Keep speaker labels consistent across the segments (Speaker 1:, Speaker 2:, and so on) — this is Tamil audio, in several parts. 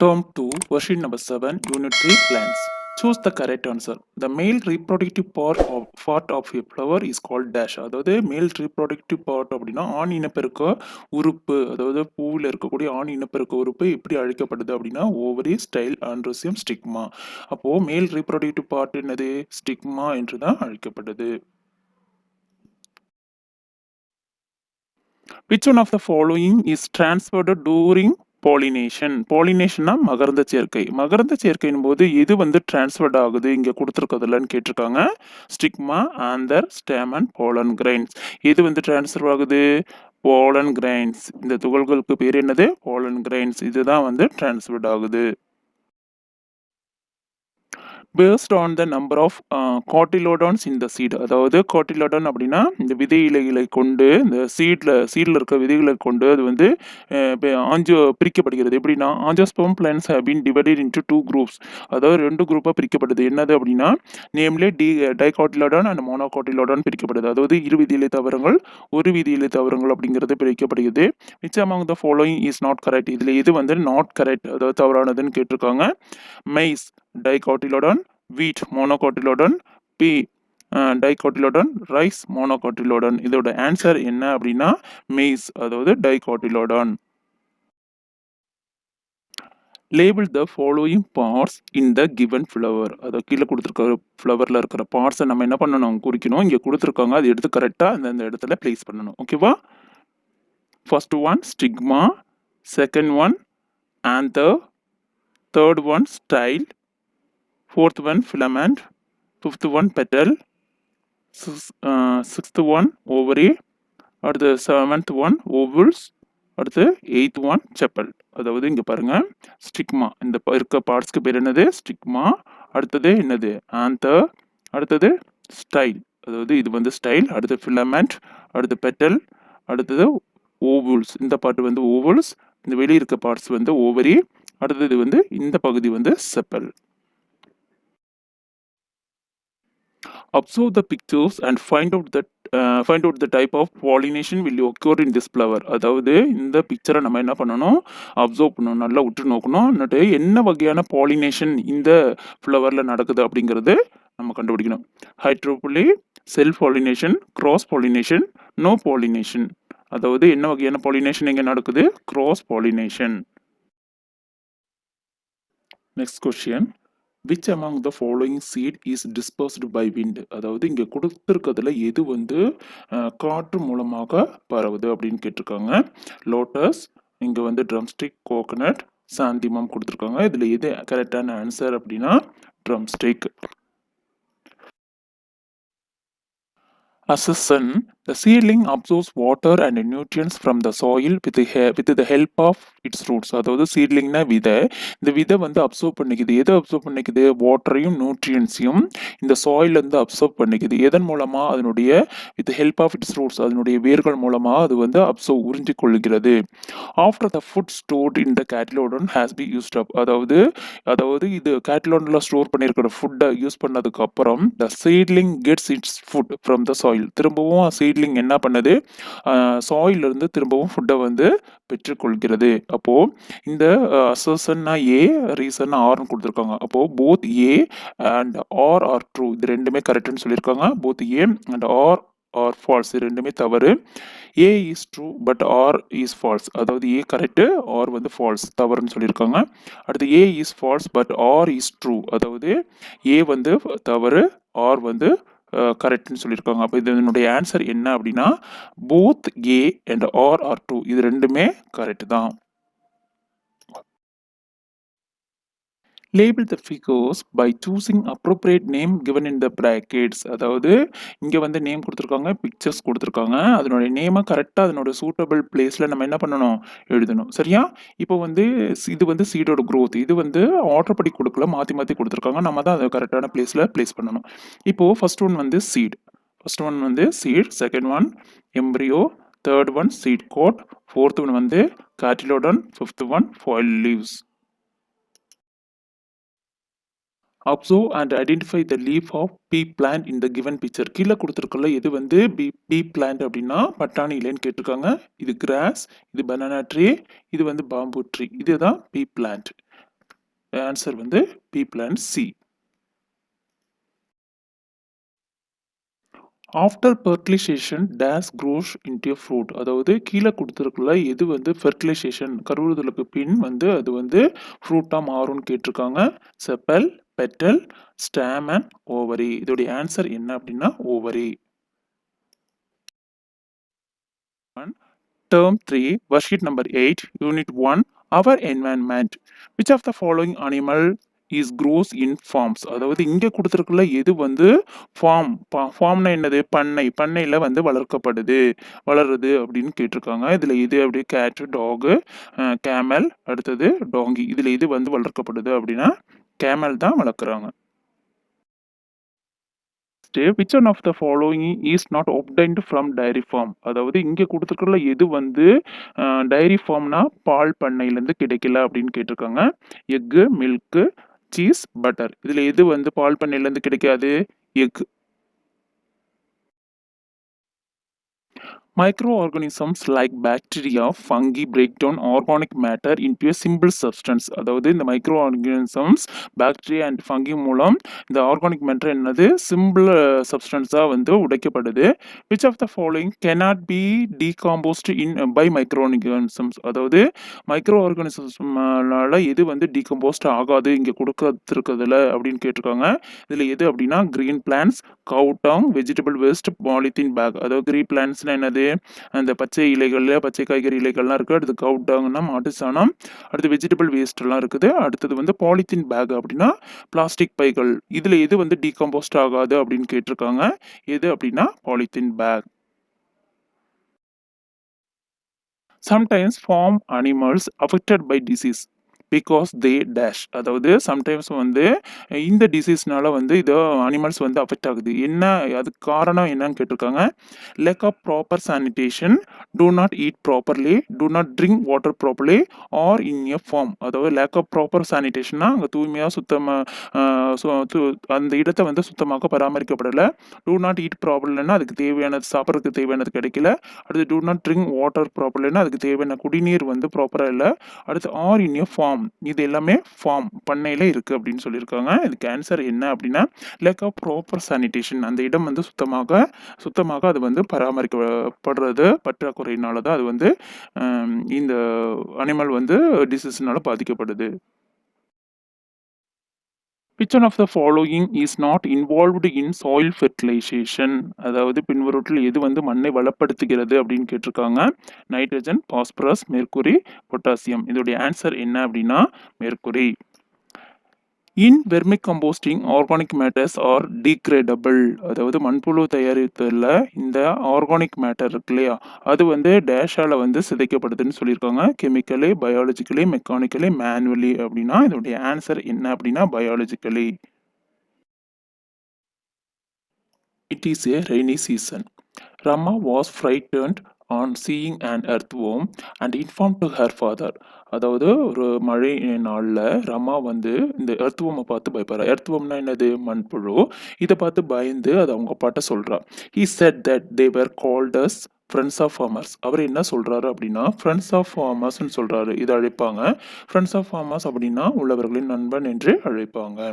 Speaker 1: Term 2, version number 7, Unit 3, plants. Choose the correct answer. The male reproductive part of a flower is called dash. அதாவது மேல் reproductive part அப்படின்னா ஆண் இனப்பெருக்க உறுப்பு, அதாவது பூவில் இருக்கக்கூடிய ஆண் இனப்பெருக்க உறுப்பு எப்படி அழைக்கப்படுது அப்படின்னா ஓவரி, ஸ்டைல், ஆண்ட்ரோசியம், ஸ்டிக்மா. அப்போ மேல் reproductive part என்னது? ஸ்டிக்மா என்று தான் அழைக்கப்படுது. Which one of the following is transferred during pollination? Pollination மகரந்த சேர்க்கை. மகரந்த சேர்க்கையின் போது எது வந்து டிரான்ஸ்ஃபர்ட் ஆகுது இங்க கொடுத்துருக்கதுலன்னு கேட்டிருக்காங்க. Stigma, anther, stamen, pollen grains. எது வந்து டிரான்ஸ்ஃபர் ஆகுது? Pollen grains. இந்த துகள்களுக்கு பேர் என்னது? Pollen grains. இதுதான் வந்து டிரான்ஸ்ஃபர்ட் ஆகுது. Based on the number of cotyledons in the seed. அதாவது காட்டிலோடான் அப்படின்னா இந்த விதை இலைகளை கொண்டு இந்த சீடில் இருக்க விதைகளை கொண்டு அது வந்து பிரிக்கப்படுகிறது. எப்படின்னா angiosperm plants have been divided into 2 groups. அதாவது 2 குரூப்பாக பிரிக்கப்படுது. என்னது அப்படின்னா நேம்லே டைகாட்டிலோடான் அண்ட் மோனோகாட்டிலோடான் பிரிக்கப்படுது. அதாவது இரு விதியிலை தாவரங்கள், ஒரு விதியிலை தாவரங்கள் அப்படிங்கிறது பிரிக்கப்படுகிறது. Which among the following is not correct. இதில் எது வந்து நாட் கரெக்ட், அதாவது தவறானதுன்னு கேட்டிருக்காங்க. Maize dicotyledon, wheat monocotyledon, pea dicotyledon, rice monocotyledon. இதோட ஆன்சர் என்ன அப்படின்னா மெய்ஸ், அதாவது dicotyledon. Label the following parts in the given flower. அதை கீழே கொடுத்துருக்க ஃப்ளவரில் இருக்கிற பார்ட்ஸை நம்ம என்ன பண்ணணும்? குறிக்கணும். இங்கே கொடுத்துருக்காங்க, அது எடுத்து கரெக்டாக அந்தந்த இடத்துல பிளேஸ் பண்ணணும். ஓகேவா? First one stigma, second one anther, third one style, fourth one filament, fifth one petal, sixth one ovary, அடுத்து seventh one ovules, அடுத்து eighth one செப்பல். அதாவது இங்க பாருங்க ஸ்டிக்மா, இந்த இருக்க பார்ட்ஸ்க்கு பேர் என்னது? ஸ்டிக்மா. அடுத்தது என்னது? ஆந்தர். அடுத்தது ஸ்டைல், அதாவது இது வந்து ஸ்டைல். அடுத்து ஃபிலமெண்ட், அடுத்து பெட்டல், அடுத்தது ஓவுல்ஸ். இந்த பார்ட் வந்து ஓவுல்ஸ், இந்த வெளியே இருக்க பார்ட்ஸ் வந்து ஓவரி. அடுத்தது வந்து இந்த பகுதி வந்து chappal. Observe the pictures and find out the type of pollination will occur in this flower. அதாவது இந்த பிக்சரை நம்ம என்ன பண்ணணும்? அப்சர்வ் பண்ணணும், நல்லா உற்று நோக்கணும். എന്നിട്ട് என்ன வகையான பாலினேஷன் இந்த ஃப்ளவர்ல நடக்குது அப்படிங்கிறது நம்ம கண்டுபிடிக்கணும். Hydrophily, self pollination, cross pollination, no pollination. அதாவது என்ன வகையான பாலினேஷன் இங்க நடக்குது? Cross pollination. Next question, which among the following seed is dispersed by wind? அதாவது இங்க கொடுத்துருக்கிறதுல எது வந்து காற்று மூலமாக பரவுது அப்படின்னு கேட்டிருக்காங்க. லோட்டஸ், இங்க வந்து ட்ரம்ஸ்டிக், கோகனட், சாந்திமம் கொடுத்துருக்காங்க. இதுல எது கரெக்டான ஆன்சர் அப்படின்னா drumstick. As a sun, the seedling absorbs water and nutrients from the soil with the help of its roots. அதாவது சீட்லிங்னா விதை. இந்த விதை வந்து அப்சர்வ் பண்ணிக்குது. எதை அப்சர்வ் பண்ணிக்குது? வாட்டரையும் நியூட்ரியன்ஸையும் இந்த சாயில் வந்து அப்சர்வ் பண்ணிக்குது. எதன் மூலமா? அதனுடைய with help of its roots, அதனுடைய வேர்கள் மூலமா அது வந்து அப்சர்வ் உறிஞ்சி கொள்கிறது. After the food stored in the cotyledon has be used up. அதாவது இது கேட்டிலோனில் ஸ்டோர் பண்ணியிருக்கிற ஃபுட்டை யூஸ் பண்ணதுக்கு அப்புறம் the seedling gets its food from the soil. திரும்பவும் சீட்லிங் என்ன பண்ணுது? சாயில் இருந்து திரும்பவும் ஃபுட்டை வந்து பெற்றுக்கொள்கிறது. அப்போ இந்த அசர்ஷன்னா ஏ, ரீசன் ஆர்னு கொடுத்துருக்காங்க. அப்போ both A and R are true. இது ரெண்டுமே கரெக்ட்னு சொல்லியிருக்காங்க. Both A and R are false, இது ரெண்டுமே தவறு. A is true but R is false. அதாவது ஏ கரெக்டு, ஆர் வந்து ஃபால்ஸ், தவறுன்னு சொல்லியிருக்காங்க. அடுத்து A is false but R is true. அதாவது ஏ வந்து தவறு, ஆர் வந்து கரெக்ட்னு சொல்லியிருக்காங்க. அப்போ இதனுடைய ஆன்சர் என்ன அப்படின்னா both A and R are true. இது ரெண்டுமே கரெக்ட் தான். Label the figures by choosing appropriate name given in the brackets. அதாவது இங்க வந்து நேம் கொடுத்துருக்காங்க, பிக்சர்ஸ் கொடுத்துருக்காங்க. அதனுடைய நேமை கரெக்டாக அதனோட சூட்டபிள் பிளேஸில் நம்ம என்ன பண்ணணும்? எழுதணும். சரியா? இப்போ வந்து இது வந்து சீடோட க்ரோத். இது வந்து ஆர்டர் படி கொடுக்கல, மாற்றி மாற்றி கொடுத்துருக்காங்க. நம்ம தான் அதை கரெக்டான பிளேஸில் பிளேஸ் பண்ணணும். இப்போது ஃபர்ஸ்ட் ஒன் வந்து சீட். ஃபர்ஸ்ட் ஒன் வந்து seed, second one embryo, third one seed coat, fourth one வந்து cotyledon, fifth one foil leaves. Observe and identify the leaf of pea plant in the given picture. கீழே கொடுத்துருக்கல எது வந்து pea plant அப்படின்னா பட்டாணி இலைன்னு கேட்டிருக்காங்க. இது கிராஸ், இது பனானா ட்ரீ, இது வந்து பாம்பு ட்ரீ. இதுதான் pea plant. ஆன்சர் வந்து B plan C. After fertilisation days grows into fruit. அதாவது கீழே கொடுத்துருக்குள்ள எது வந்து ஃபெர்டிலைசேஷன் கருவுறுதலுக்கு பின் வந்து அது வந்து ஃப்ரூட்டாக மாறும்னு கேட்டிருக்காங்க. Chappal, petal, stamen, ovary. இதோடைய ஆன்சர் என்ன அப்படின்னா ovary. Term 3, worksheet number 8, Unit 1, Our Environment. Which of the following animal is grows in farms? அதாவது இங்க கொடுத்துருக்குள்ள எது வந்து ஃபார்ம்னா என்னது? பண்ணையில வந்து வளருது அப்படின்னு கேட்டிருக்காங்க. இதுல இது அப்படி கேட், டாக், கேமல், அடுத்தது டாங்கி. இதுல இது வந்து வளர்க்கப்படுது அப்படின்னா கேமல் தான் வளர்க்குறாங்க. which one of the following is not obtained from dairy farm? அதாவது இங்க கொடுத்துருக்குள்ள எது வந்து டைரி ஃபார்ம்னா பால் பண்ணையிலேருந்து கிடைக்கல அப்படின்னு கேட்டிருக்காங்க. Egg, milk, cheese, butter. இதுல எது வந்து பால் பண்ணையிலேருந்து கிடைக்காது? Egg. Microorganisms like bacteria, fungi break down organic matter into a simple substance. அதாவது இந்த micro organisms bacteria and fungi மூலம் இந்த ஆர்கானிக் மேட்டர் என்னது சிம்பிள் சப்ஸ்டன்ஸாக வந்து உடைக்கப்படுது. Which of the following cannot be decomposed in by microorganisms. அதாவது மைக்ரோ ஆர்கானிசம்னால எது வந்து டீகம்போஸ்ட் ஆகாது இங்கே கொடுக்கறதுல அப்படின்னு கேட்டிருக்காங்க. இதில் எது அப்படின்னா green plants, cow dung, vegetable waste, polythene bag. அதாவது கிரீன் பிளான்ட்ஸ்னா என்னது? அந்த பச்சை இலைகள்ல பச்சை காய்கறி இலைகள்லாம் இருக்கு. அடுத்து கவுடாங்னா மாட்டு சாணம். அடுத்து வெஜிடபிள் வேஸ்ட் எல்லாம் இருக்குது. அடுத்தது வந்து பாலித்தீன் பேக் அப்படின்னா பிளாஸ்டிக் பைகள். இதுல எது வந்து டீகம்போஸ்ட் ஆகாது அப்படின்னு கேட்டிருக்காங்க. எது அப்படின்னா polythene bag. Sometimes farm animals affected by disease because they dash. அதாவது சம்டைம்ஸ் வந்து இந்த டிசீஸ்னால வந்து இதோ அனிமல்ஸ் வந்து அஃபெக்ட் ஆகுது. என்ன அதுக்கு காரணம் என்னன்னு கேட்டிருக்காங்க. Lack of proper sanitation, do not eat properly, do not drink water properly, or in a farm. அதாவது லேக் ஆஃப் ப்ராப்பர் சானிடேஷன்னா அங்கே தூய்மையாக அந்த இடத்தை வந்து சுத்தமாக பராமரிக்கப்படலை. டூ நாட் ஈட் ப்ராப்பர்லின்னா அதுக்கு தேவையானது சாப்பிட்றதுக்கு தேவையானது கிடைக்கல. அடுத்து டூ நாட் ட்ரிங்க் வாட்டர் ப்ராப்பர்லின்னா அதுக்கு தேவையான குடிநீர் வந்து ப்ராப்பராக இல்லை. அடுத்து ஆர் இன் ஏ ஃபார்ம். இது எல்லாமே ஃபார்ம் பண்ணையில் இருக்குது அப்படின்னு சொல்லியிருக்காங்க. இதுக்கு ஆன்சர் என்ன அப்படின்னா லேக் ஆஃப் ப்ராப்பர் சானிடேஷன். அந்த இடம் வந்து சுத்தமாக அது வந்து பராமரிக்கப்படுறது பற்றாக்குறையினால தான் அது வந்து இந்த அனிமல் வந்து டிசீஸ்னால பாதிக்கப்படுது. Which one of the following is not involved in soil fertilization? அதாவது பின்வருவற்றில் எது வந்து மண்ணை வளப்படுத்துகிறது அப்படின்னு கேட்டிருக்காங்க. Nitrogen, phosphorus, mercury, potassium. இதோடைய ஆன்சர் என்ன அப்படின்னா mercury. In vermicomposting organic matters are degradable. அதாவது மண்புழு தயாரித்ததில் இந்த ஆர்கானிக் மேட்டர் இருக்கு இல்லையா அது வந்து டேஷால வந்து சிதைக்கப்படுதுன்னு சொல்லியிருக்காங்க. கெமிக்கலி, பயாலஜிக்கலி, மெக்கானிக்கலி, மேனுவலி அப்படின்னா இதோடைய ஆன்சர் என்ன அப்படின்னா biologically. It is a rainy season. Rama was frightened on seeing an earthworm and informed to her father. அதாவது ஒரு மழை நாளில் ரமா வந்து இந்த எர்த்வமை பார்த்து பயப்படுறா. எர்த்வம்னா என்னது? மண்புழு. இதை பார்த்து பயந்து அது அவங்க அப்பாட்ட சொல்றா. He said that they were called as friends of farmers. அவர் என்ன சொல்றாரு அப்படின்னா ஃப்ரெண்ட்ஸ் ஆஃப் ஃபார்மர்ஸ்ன்னு சொல்றாரு. இதை அழைப்பாங்க ஃப்ரெண்ட்ஸ் ஆஃப் ஃபார்மர்ஸ் அப்படின்னா உள்ளவர்களின் நண்பன் என்று அழைப்பாங்க.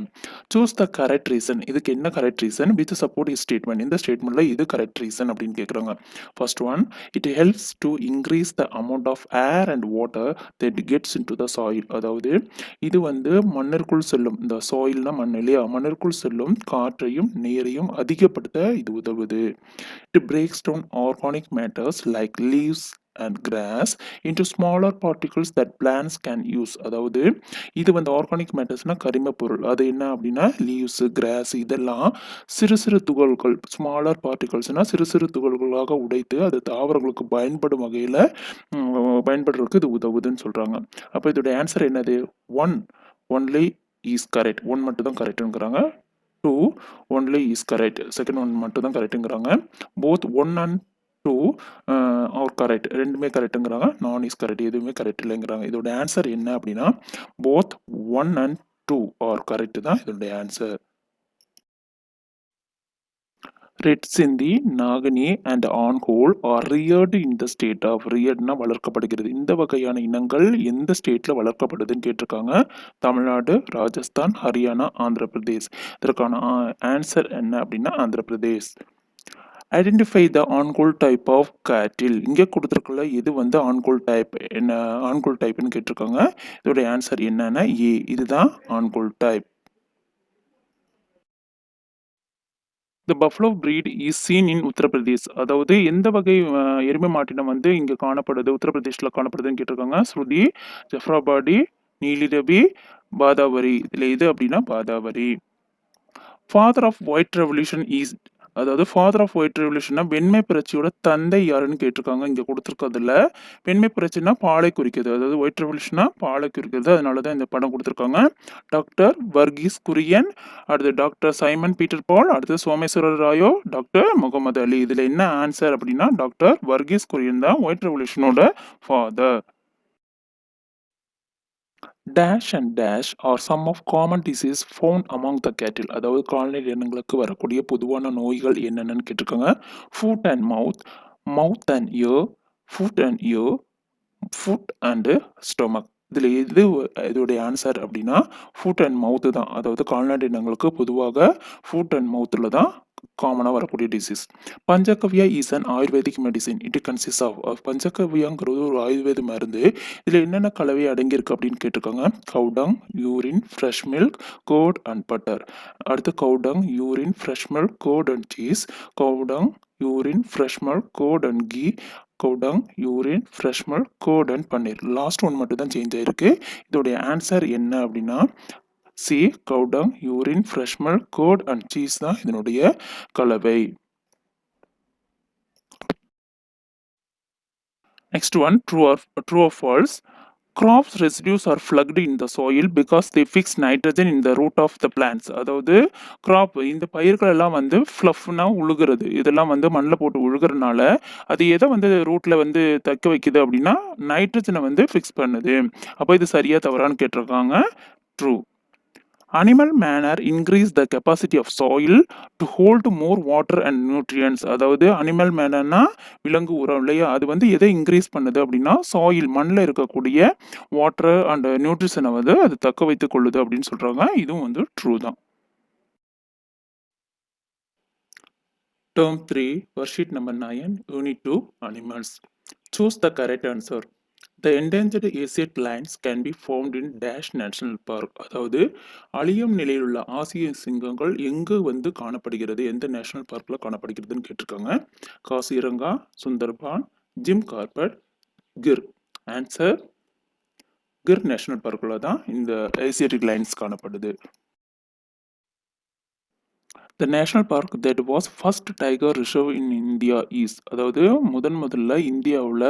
Speaker 1: Choose the correct reason. இதுக்கு என்ன correct reason with support statement. இந்த ஸ்டேட்மெண்ட்ல இது கரெக்ட் ரீசன் அப்படின்னு கேட்குறாங்க. First one, it helps to increase the amount of air and water that gets in to the soil. அதாவது இது வந்து மண்ணிற்குள் செல்லும், இந்த சாயில்னா மண் இல்லையா, மண்ணிற்குள் செல்லும் காற்றையும் நீரையும் அதிகப்படுத்த இது உதவுது. It breaks down organic matters like leaves and grass into smaller particles that plants can use. அதாவது இது வந்து ஆர்கானிக் மேட்டர்ஸ்னா கரிம பொருள். அது என்ன அப்படின்னா லீவ்ஸ், கிராஸ் இதெல்லாம் சிறு சிறு துகள்கள், ஸ்மாலர் பார்ட்டிகல்ஸ்னா சிறு சிறு துகள்களாக உடைத்து அது தாவரங்களுக்கு பயன்படும் வகையில் பயன்படுறதுக்கு இது உதவுதுன்னு சொல்றாங்க. அப்போ இதோட ஆன்சர் என்னது? One only is correct. One மட்டும் தான் கரெக்டுங்கிறாங்க. Two only is correct. Second one மட்டும் தான் கரெக்டுங்கிறாங்க. Both one and two are correct. ரெண்டுமே கரெக்டுங்கிறாங்க. நான் இஸ் கரெக்ட் எதுவுமே கரெக்ட் இல்லைங்கிறாங்க. இதோட ஆன்சர் என்ன அப்படின்னா both one and two are correct தான் இதோட ஆன்சர். ரெட் சிந்தி, நாகனி and Ongole are reared in the state of ரியர்ட்னா வளர்க்கப்படுகிறது. இந்த வகையான இனங்கள் எந்த ஸ்டேட்ல வளர்க்கப்படுதுன்னு கேட்டிருக்காங்க. தமிழ்நாடு, ராஜஸ்தான், ஹரியானா, ஆந்திர பிரதேஷ். இதற்கான ஆன்சர் என்ன அப்படின்னா Andhra Pradesh. Identify the Ongole type of cattle. இங்கே கொடுத்துருக்குள்ள இது வந்து ஆன்கோல் டைப் என்ன ஆன்கோல் டைப்னு கேட்டிருக்காங்க. இதோடைய ஆன்சர் என்னன்னா ஏ, இதுதான் Ongole type. The buffalo breed is seen in Uttar Pradesh. அதாவது எந்த வகை எருமை மாட்டினம் வந்து இங்கே காணப்படுது, உத்தரப்பிரதேஷ்ல காணப்படுதுன்னு கேட்டிருக்காங்க. ஸ்ருதி, ஜஃப்ராபாடி, நீலிரவி, பாதாவரி. இதில் எது அப்படின்னா பாதாவரி. Father of white revolution is, அதாவது ஃபாதர் ஆஃப் ஒயிட் ரெவல்யூஷன்னா வெண்மை புரட்சியோட தந்தை யாருன்னு கேட்டிருக்காங்க. இங்கே கொடுத்துருக்கிறதுல வெண்மை புரட்சினா பாலை குறிக்கிறது, அதாவது ஒயிட் ரெவல்யூஷனா பாலை குறிக்கிறது. அதனால தான் இந்த படம் கொடுத்துருக்காங்க. டாக்டர் வர்கீஸ் குரியன், அடுத்து டாக்டர் சைமன் பீட்டர் பால், அடுத்து சோமேஸ்வர ராயோ, டாக்டர் முகமது அலி. இதில் என்ன ஆன்சர் அப்படின்னா டாக்டர் வர்கீஸ் குரியன் தான் ஒயிட் ரெவல்யூஷனோட father. Dash and dash are some of common disease found among the cattle. அதாவது கால்நடை இனங்களுக்கு வரக்கூடிய பொதுவான நோய்கள் என்னென்னு கேட்டிருக்காங்க. Foot and mouth, mouth and ear, foot and ear, foot and stomach. இதில் எது இதோடைய ஆன்சர் அப்படின்னா ஃபுட் அண்ட் மவுத்து தான். அதாவது கால்நடை இனங்களுக்கு பொதுவாக ஃபுட் அண்ட் மவுத்தில் தான் காமனாக வரக்கூடிய disease. Panchagavya is an ayurvedic medicine. It consist of, பஞ்சகவ்யாங்கிறது ஒரு ஆயுர்வேத மருந்து. இதில் என்னென்ன கலவை அடங்கியிருக்கு அப்படின்னு கேட்டிருக்காங்க. Cow dung, urine, fresh milk, curd and butter. அடுத்து cow dung, urine, fresh milk, curd and cheese, cow dung, urine, fresh milk, curd and ghee, cow dung, urine, fresh milk, curd and paneer. Last one மட்டும் தான் சேஞ்ச் ஆயிருக்கு. இதோடைய ஆன்சர் என்ன அப்படின்னா C, cow dung, urine, fresh milk, curd and cheese தான் இதனுடைய கலவை. Next one, true or false. Crops residues are plugged in the soil because they fix nitrogen in the root of the plants. அதாவது கிராப் இந்த பயிர்கள் எல்லாம் வந்து ஃப்ளஃப்னா உழுகிறது, இதெல்லாம் வந்து மண்ணில் போட்டு உழுகிறதுனால அது எதை வந்து ரூட்டில் வந்து தக்க வைக்குது அப்படின்னா நைட்ரஜனை வந்து ஃபிக்ஸ் பண்ணுது. அப்போ இது சரியா தவறான்னு கேட்டிருக்காங்க. True. Animal manure increase the capacity of soil to hold more water and nutrients. அதாவது அனிமல் மேனர்னா விலங்கு உரம் இல்லையா, அது வந்து எதை இன்க்ரீஸ் பண்ணுது அப்படின்னா சாயில், மண்ணில் இருக்கக்கூடிய வாட்டர் அண்ட் நியூட்ரிஷனை வந்து அது தக்க வைத்துக் கொள்ளுது அப்படின்னு சொல்றாங்க. இதுவும் வந்து ட்ரூ தான். Term 3, worksheet number 9, unit 2, animals. Choose the correct answer. The endangered Asian lions can be found in Dash National Park. அதாவது அழியும் நிலையில் உள்ள ஆசிய சிங்கங்கள் எங்கு வந்து காணப்படுகிறது, எந்த நேஷனல் பார்க்கில் காணப்படுகிறதுன்னு கேட்டிருக்காங்க. Kaziranga, Sundarban, Jim Corbett, Gir. Answer Gir national பார்க்கில் தான் இந்த ஏசியாட்டிக் லைன்ஸ் காணப்படுது. The national park that was first tiger reserve in India is. அதாவது முதல்ல இந்தியாவில்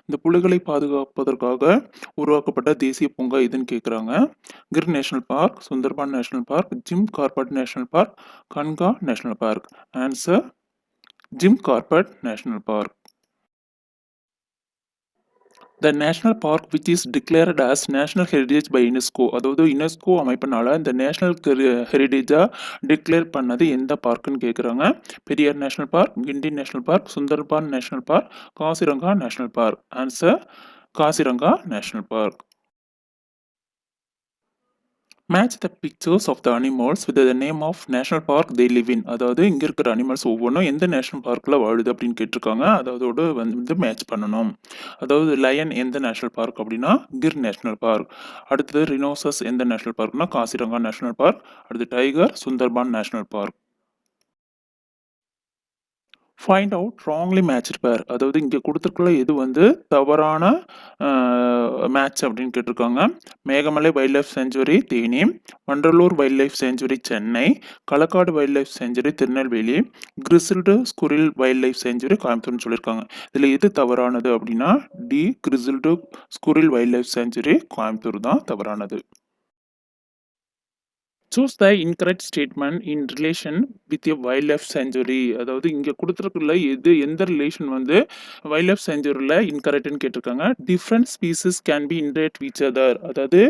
Speaker 1: இந்த புலிகளை பாதுகாப்பதற்காக உருவாக்கப்பட்ட தேசிய பூங்கா எதுன்னு கேட்குறாங்க. Gir national park, Sundarban national park, Jim Corbett national park, Kanha national park. Answer Jim Corbett national park. The national park which is declared as national heritage by UNESCO. அதாவது யுனெஸ்கோ அமைப்பினால இந்த நேஷனல் ஹெரிடேஜாக டிக்ளேர் பண்ணது எந்த பார்க்குன்னு கேட்குறாங்க. Periyar national park, Guindy national park, Sundarban national park, Kaziranga national park. Answer Kaziranga national park. Match the pictures of the animals with the name of national park they live in. அதாவது இங்கே இருக்கிற அனிமல்ஸ் ஒவ்வொன்றும் எந்த நேஷனல் பார்க்கில் வாழுது அப்படின்னு கேட்டிருக்காங்க. அதோட வந்து மேட்ச் பண்ணணும். அதாவது லயன் எந்த நேஷனல் பார்க் அப்படின்னா கிர் நேஷனல் பார்க். அடுத்தது ரினோசஸ் எந்த நேஷனல் பார்க்னா காசிரங்கா நேஷனல் பார்க். அடுத்து tiger Sundarban national park. Find out wrongly matched pair. அதாவது இங்கே கொடுத்துருக்குள்ள எது வந்து தவறான மேட்ச் அப்படின்னு கேட்டிருக்காங்க. Megamalai wild life sanctuary Theni, Vandalur wild life sanctuary Chennai, Kalakkad wild life sanctuary Tirunelveli, grizzled squirrel wild life sanctuary கோயம்புத்தூர்னு சொல்லியிருக்காங்க. இதில் எது தவறானது அப்படின்னா D, grizzled squirrel wild life sanctuary Coimbatore தான் தவறானது. Choose the incorrect statement in relation with a wild life sanctuary. அதாவது இங்கே கொடுத்துருக்குள்ள எந்த ரிலேஷன் வந்து வைல்ட் லைஃப் செஞ்சுரியில் இன்கரெக்ட்னு கேட்டிருக்காங்க. Different species can be interact which other. அதாவது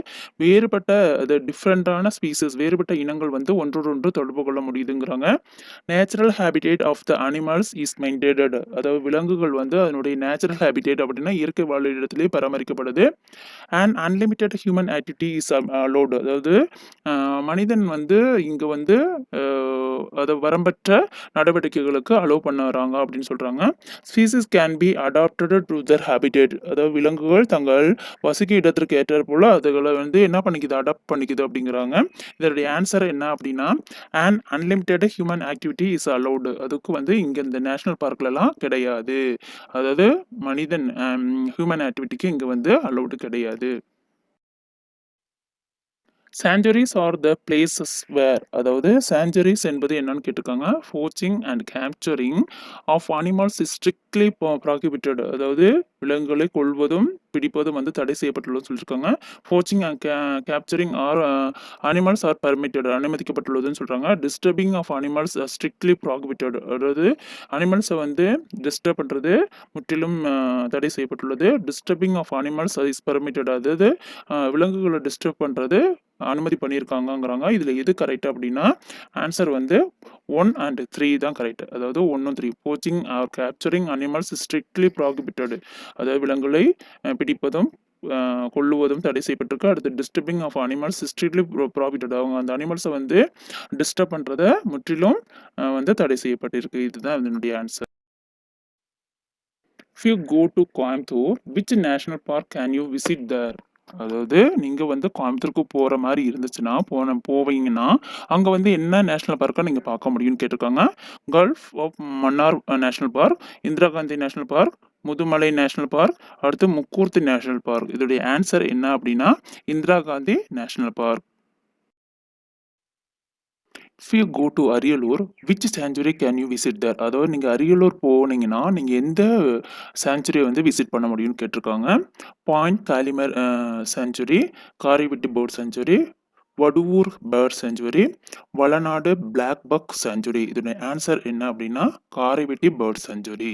Speaker 1: வேறுபட்ட டிஃப்ரெண்டான ஸ்பீசிஸ் வேறுபட்ட இனங்கள் வந்து ஒன்றோடொன்று தொடர்பு கொள்ள முடியுதுங்கிறாங்க. Natural habitat of the animals is maintained. அதாவது விலங்குகள் வந்து அதனுடைய நேச்சுரல் ஹேபிடேட் அப்படின்னா இயற்கை வாழிடத்திலே பராமரிக்கப்படுது. And unlimited human activity is allowed. அதாவது மனிதன் வந்து இங்கே வந்து அதை வரம்பற்ற நடவடிக்கைகளுக்கு அலோவ் பண்ணுறாங்க அப்படின்னு சொல்கிறாங்க. Species can be adapted to their habitat. அதாவது விலங்குகள் தங்கள் வசிக்கும் இடத்திற்கு ஏற்ற போல் அதுகளை வந்து என்ன பண்ணிக்குது, அடாப்ட் பண்ணிக்குது அப்படிங்கிறாங்க. இதனுடைய ஆன்சர் என்ன அப்படின்னா and unlimited human activity is allowed. அதுக்கு வந்து இங்கே இந்த நேஷனல் பார்க்லலாம் கிடையாது. அதாவது மனிதன் ஹியூமன் ஆக்டிவிட்டிக்கு இங்கே வந்து அலோடு கிடையாது. Sanctuaries are the places where. அதாவது சாஞ்சுரிஸ் என்பது என்னன்னு கேட்டிருக்காங்க. Poaching and capturing of animals is strictly prohibited. அதாவது விலங்குகளை கொள்வதும் பிடிப்பதும் வந்து தடை செய்யப்பட்டுள்ளது சொல்லியிருக்காங்க. Poaching and capturing are animals are permitted அனுமதிக்கப்பட்டுள்ளதுன்னு சொல்கிறாங்க. Disturbing of animals strictly prohibited. அதாவது அனிமல்ஸை வந்து டிஸ்டர்ப் பண்ணுறது முற்றிலும் தடை செய்யப்பட்டுள்ளது. Disturbing of animals is permitted. அதாவது விலங்குகளை டிஸ்டர்ப் பண்ணுறது அனுமதி பண்ணியிருக்காங்கங்கிறாங்க. இதில் எது கரெக்ட் அப்படின்னா ஆன்சர் வந்து 1 and 3 தான் கரெக்ட். அதாவது 1 3 poaching or capturing animals strictly prohibited. அதாவது விலங்குகளை பிடிப்பதும் கொள்ளுவதும் தடை செய்யப்பட்டிருக்கு. அடுத்து disturbing of animals strictly prohibited. அவங்க அந்த அனிமல்ஸை வந்து டிஸ்டர்ப் பண்ணுறத முற்றிலும் வந்து தடை செய்யப்பட்டிருக்கு. இதுதான் இதனுடைய answer. If you go to Coimbatore, which national park can you visit there? அதாவது நீங்கள் வந்து கோயம்புத்தூருக்கு போகிற மாதிரி இருந்துச்சுன்னா போவீங்கன்னா அங்கே வந்து என்ன நேஷ்னல் பார்க்கை நீங்கள் பார்க்க முடியும்னு கேட்டிருக்காங்க. Gulf of Mannar national park, Indira Gandhi national park, Mudumalai national park, அடுத்து முக்கூர்த்தி நேஷ்னல் பார்க். இதோடைய ஆன்சர் என்ன அப்படின்னா Indira Gandhi national park. If you go to Ariyalur, which sanctuary can you visit there? அதாவது நீங்கள் அரியலூர் போனீங்கன்னா நீங்கள் எந்த சாங்சுரியை வந்து விசிட் பண்ண முடியும்னு கேட்டிருக்காங்க. Point Calimere sanctuary, Karaivetti bird sanctuary, Vaduvur bird sanctuary, Vallanadu black buck sanctuary. இதோட ஆன்சர் என்ன அப்படின்னா Karaivetti bird sanctuary.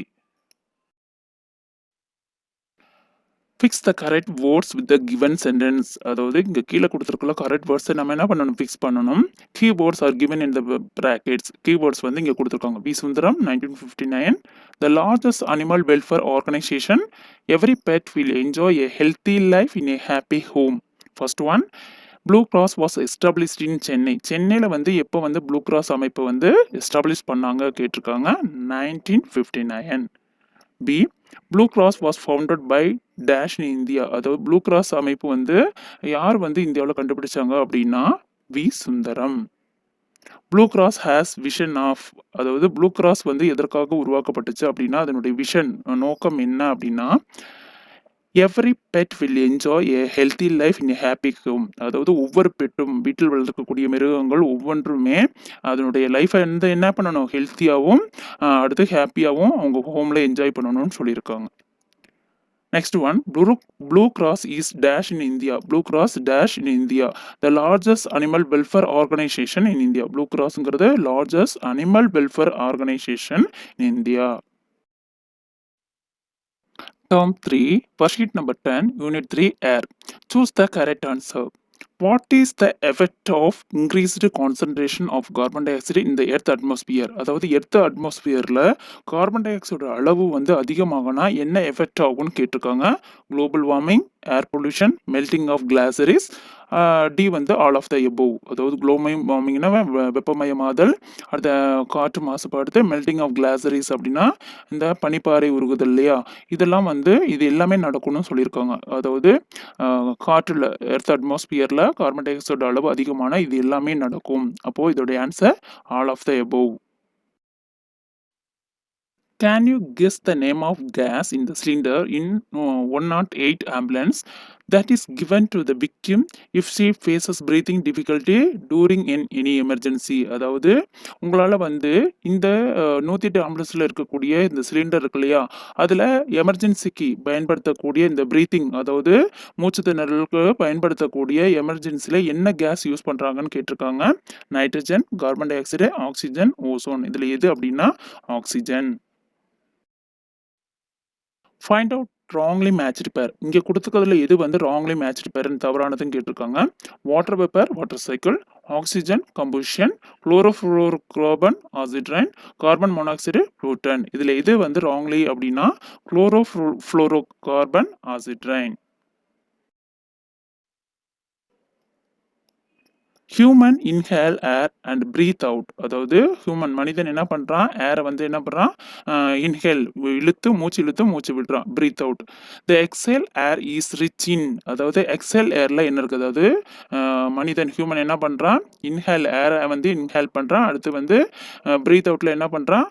Speaker 1: Fix the correct words with the given sentence. அதாவது இங்கே கீழே கொடுத்துருக்குள்ள கரெக்ட் வேர்ட்ஸை நம்ம என்ன பண்ணணும், ஃபிக்ஸ் பண்ணணும். Keywords are given in the brackets. Keywords வந்து இங்கே கொடுத்துருக்காங்க. V Sundaram 1959. The largest animal welfare organisation. Every pet will enjoy a healthy life in a happy home. First one, blue cross was established in Chennai. சென்னையில் வந்து எப்போ வந்து ப்ளூ கிராஸ் அமைப்பு வந்து எஸ்டாப்ளிஷ் பண்ணாங்க கேட்டிருக்காங்க. 1959. B, blue cross was founded by dash in India. அதாவது ப்ளூ கிராஸ் அமைப்பு வந்து யார் வந்து இந்தியாவில் கண்டுபிடிச்சாங்க அப்படின்னா V Sundaram. Blue cross has vision of. அதாவது ப்ளூ கிராஸ் வந்து எதற்காக உருவாக்கப்பட்டுச்சு அப்படின்னா அதனுடைய விஷன் நோக்கம் என்ன அப்படின்னா every pet will enjoy a healthy life in a happy home. அதாவது ஒவ்வொரு பெட்டும் வீட்டில் வளர்க்கக்கூடிய மிருகங்கள் ஒவ்வொன்றுமே அதனுடைய லைஃப்பை வந்து என்ன பண்ணணும், ஹெல்த்தியாகவும் அடுத்து ஹாப்பியாகவும் அவங்க ஹோமில் என்ஜாய் பண்ணணும்னு சொல்லியிருக்காங்க. Next one, blue cross is dash in India. Blue cross dash in India. The largest animal welfare organisation in India. Blue கிராஸ்ங்கிறது largest animal welfare organisation in India. Term 3, worksheet number 10, Unit 3, Air. Choose the correct answer. What is the effect of increased concentration of carbon dioxide in the earth atmosphere? அதாவது எர்த் அட்மாஸ்பியரில் கார்பன் டை ஆக்சைடு அளவு வந்து அதிகமாகனா என்ன எஃபெக்ட் ஆகும்னு கேட்டிருக்காங்க. Global warming, air pollution, melting of glaciers, D வந்து ஆல் ஆஃப் த எபோவ். அதாவது குளோபல் வார்மிங்னா வெப்பமயமாதல், அடுத்த காற்று மாசுபாடு, மெல்டிங் ஆஃப் கிளாசரிஸ் அப்படின்னா இந்த பனிப்பாறை உருகுதல் இல்லையா, இதெல்லாம் வந்து இது எல்லாமே நடக்கும்னு சொல்லியிருக்காங்க. அதாவது காற்றில் எர்த் அட்மாஸ்பியரில் கார்பன் டை ஆக்சைடு அளவு அதிகமான இது எல்லாமே நடக்கும். அப்போது இதோடைய answer all of the above. Can you guess the name of gas in the cylinder in 108 ambulance that is given to the victim if she faces breathing difficulty during any emergency? அதாவது உங்களால வந்து இந்த 108 ஆம்புலன்ஸ்ல இருக்கக்கூடிய இந்த சிலிண்டர் இருக்கு இல்லையா, அதுல எமர்ஜென்சிக்கு பயன்படுத்தக்கூடிய இந்த பிரீத்திங், அதாவது மூச்சு திணறலுக்கு பயன்படுத்தக்கூடிய எமர்ஜென்சில என்ன கேஸ் யூஸ் பண்றாங்கன்னு கேட்டிருக்காங்க. Nitrogen, carbon di oxide, oxygen, ozone. இதுல எது அப்படின்னா oxygen. Find out wrongly matched பேர். இங்க குடுத்துருக்கிறதுல எது வந்து ராங்லி மேட்ச்டு பேர்ன்னு தவறானதுன்னு கேட்டிருக்காங்க. Water vapour, water cycle, oxygen combustion, chlorofluorocarbon acid rain, carbon monoxide pollutant. இதுல எது வந்து ராங்லி அப்படின்னா chlorofluorocarbon acid rain. Human inhale air and breathe out. அதாவது மனிதன் என்ன பண்றான், ஏரை வந்து என்ன பண்றான், இன்ஹேல் மூச்சு இழுத்து மூச்சு விடுறான், breathe out. The exhale air is rich in. அதாவது எக்ஸேல் ஏர்ல என்ன இருக்கு, அதாவது ஹியூமன் என்ன பண்றான், இன்ஹேல் ஏரை வந்து இன்ஹேல் பண்றான், அடுத்து வந்து பிரீத் அவுட்ல என்ன பண்றான்,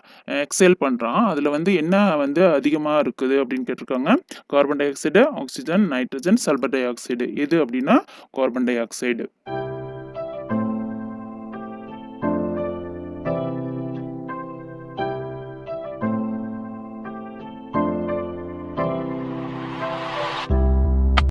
Speaker 1: எக்ஸேல் பண்றான். அதுல வந்து என்ன வந்து அதிகமா இருக்குது அப்படின்னு கேட்டிருக்காங்க. Carbon di oxide, oxygen, nitrogen, sulphur di oxide. எது அப்படின்னா கார்பன் டை ஆக்சைடு.